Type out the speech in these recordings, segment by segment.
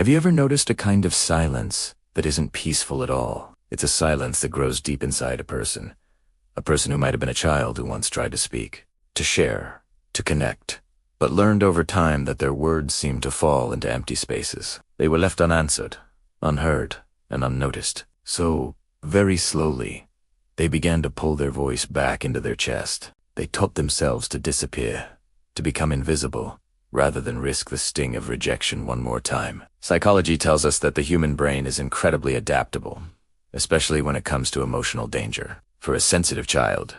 Have you ever noticed a kind of silence that isn't peaceful at all? It's a silence that grows deep inside a person who might have been a child who once tried to speak, to share, to connect, but learned over time that their words seemed to fall into empty spaces. They were left unanswered, unheard, and unnoticed. So, very slowly, they began to pull their voice back into their chest. They taught themselves to disappear, to become invisible, rather than risk the sting of rejection one more time. Psychology tells us that the human brain is incredibly adaptable, especially when it comes to emotional danger. For a sensitive child,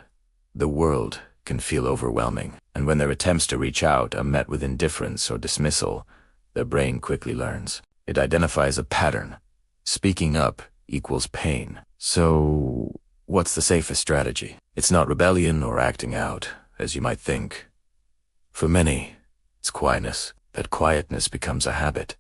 the world can feel overwhelming, and when their attempts to reach out are met with indifference or dismissal, their brain quickly learns. It identifies a pattern. Speaking up equals pain. So, what's the safest strategy? It's not rebellion or acting out, as you might think. For many, it's quietness. That quietness becomes a habit,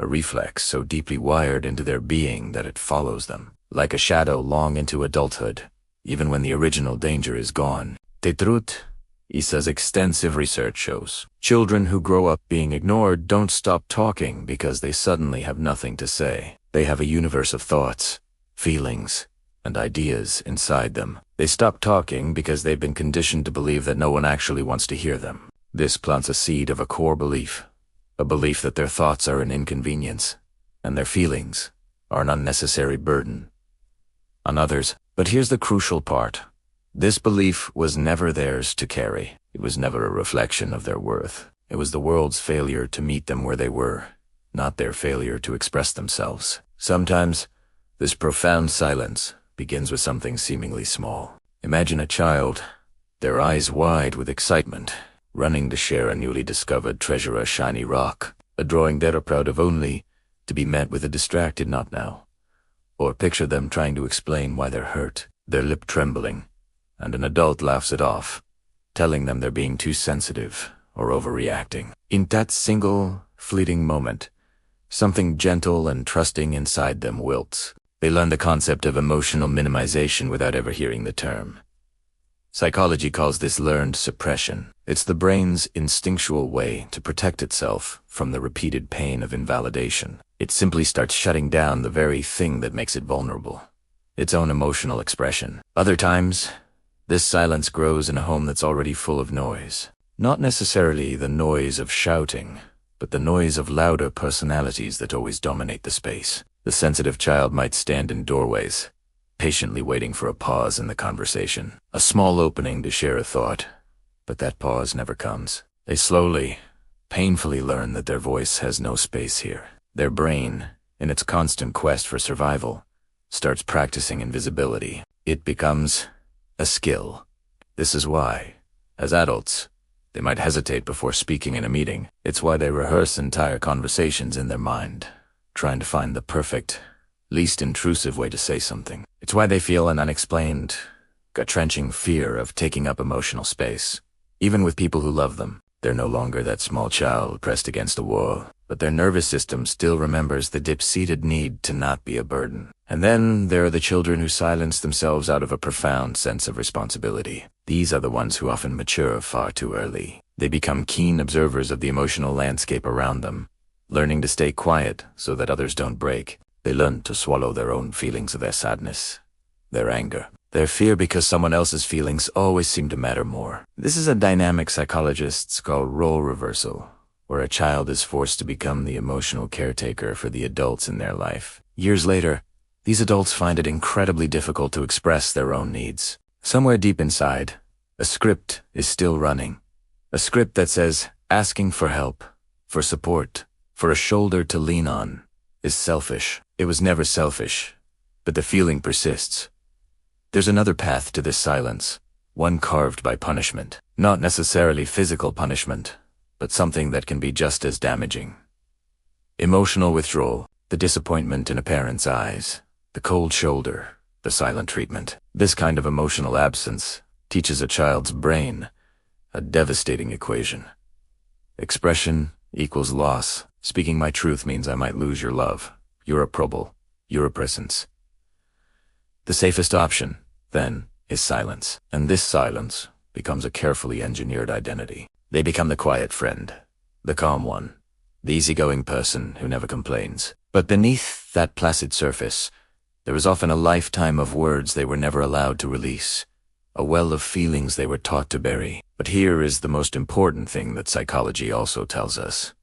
a reflex so deeply wired into their being that it follows them, like a shadow long into adulthood, even when the original danger is gone. De truth, Isa's extensive research shows. Children who grow up being ignored don't stop talking because they suddenly have nothing to say. They have a universe of thoughts, feelings, and ideas inside them. They stop talking because they've been conditioned to believe that no one actually wants to hear them. This plants a seed of a core belief, a belief that their thoughts are an inconvenience, and their feelings are an unnecessary burden on others. But here's the crucial part. This belief was never theirs to carry. It was never a reflection of their worth. It was the world's failure to meet them where they were, not their failure to express themselves. Sometimes, this profound silence begins with something seemingly small. Imagine a child, their eyes wide with excitement, running to share a newly discovered treasure, a shiny rock, a drawing they're proud of, only to be met with a distracted "not now." Or picture them trying to explain why they're hurt, their lip trembling, and an adult laughs it off, telling them they're being too sensitive or overreacting. In that single, fleeting moment, something gentle and trusting inside them wilts. They learn the concept of emotional minimization without ever hearing the term. Psychology calls this learned suppression. It's the brain's instinctual way to protect itself from the repeated pain of invalidation. It simply starts shutting down the very thing that makes it vulnerable, its own emotional expression. Other times, this silence grows in a home that's already full of noise. Not necessarily the noise of shouting, but the noise of louder personalities that always dominate the space. The sensitive child might stand in doorways, patiently waiting for a pause in the conversation, a small opening to share a thought, but that pause never comes. They slowly, painfully learn that their voice has no space here. Their brain, in its constant quest for survival, starts practicing invisibility. It becomes a skill. This is why, as adults, they might hesitate before speaking in a meeting. It's why they rehearse entire conversations in their mind, trying to find the perfect, least intrusive way to say something. It's why they feel an unexplained, gut-wrenching fear of taking up emotional space. Even with people who love them, they're no longer that small child pressed against a wall, but their nervous system still remembers the deep-seated need to not be a burden. And then there are the children who silence themselves out of a profound sense of responsibility. These are the ones who often mature far too early. They become keen observers of the emotional landscape around them, learning to stay quiet so that others don't break. They learn to swallow their own feelings of their sadness, their anger, their fear, because someone else's feelings always seem to matter more. This is a dynamic psychologists call role reversal, where a child is forced to become the emotional caretaker for the adults in their life. Years later, these adults find it incredibly difficult to express their own needs. Somewhere deep inside, a script is still running. A script that says asking for help, for support, for a shoulder to lean on, is selfish. It was never selfish, but the feeling persists. There's another path to this silence, one carved by punishment. Not necessarily physical punishment, but something that can be just as damaging. Emotional withdrawal, the disappointment in a parent's eyes, the cold shoulder, the silent treatment. This kind of emotional absence teaches a child's brain a devastating equation. Expression equals loss. Speaking my truth means I might lose your love, your approval, your presence. The safest option, then, is silence. And this silence becomes a carefully engineered identity. They become the quiet friend, the calm one, the easygoing person who never complains. But beneath that placid surface, there was often a lifetime of words they were never allowed to release, a well of feelings they were taught to bury. But here is the most important thing that psychology also tells us.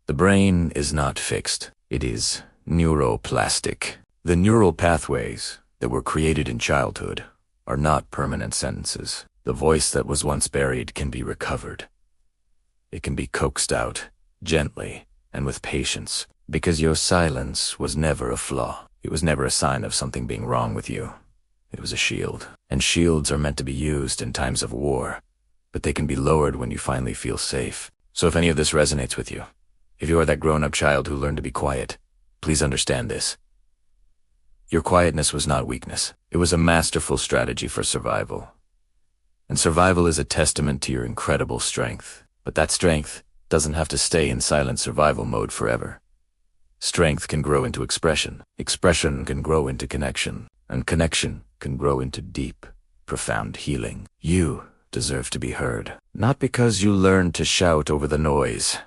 The brain is not fixed. It is neuroplastic. The neural pathways that were created in childhood are not permanent sentences. The voice that was once buried can be recovered. It can be coaxed out, gently and with patience, because your silence was never a flaw. It was never a sign of something being wrong with you. It was a shield. And shields are meant to be used in times of war, but they can be lowered when you finally feel safe. So if any of this resonates with you, if you are that grown-up child who learned to be quiet, please understand this. Your quietness was not weakness. It was a masterful strategy for survival. And survival is a testament to your incredible strength. But that strength doesn't have to stay in silent survival mode forever. Strength can grow into expression. Expression can grow into connection. And connection can grow into deep, profound healing. You deserve to be heard. Not because you learned to shout over the noise,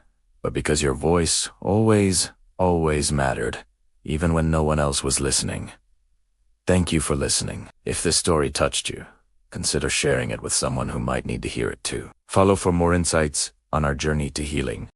but because your voice always mattered, even when no one else was listening. Thank you for listening. If this story touched you, consider sharing it with someone who might need to hear it too. Follow for more insights on our journey to healing.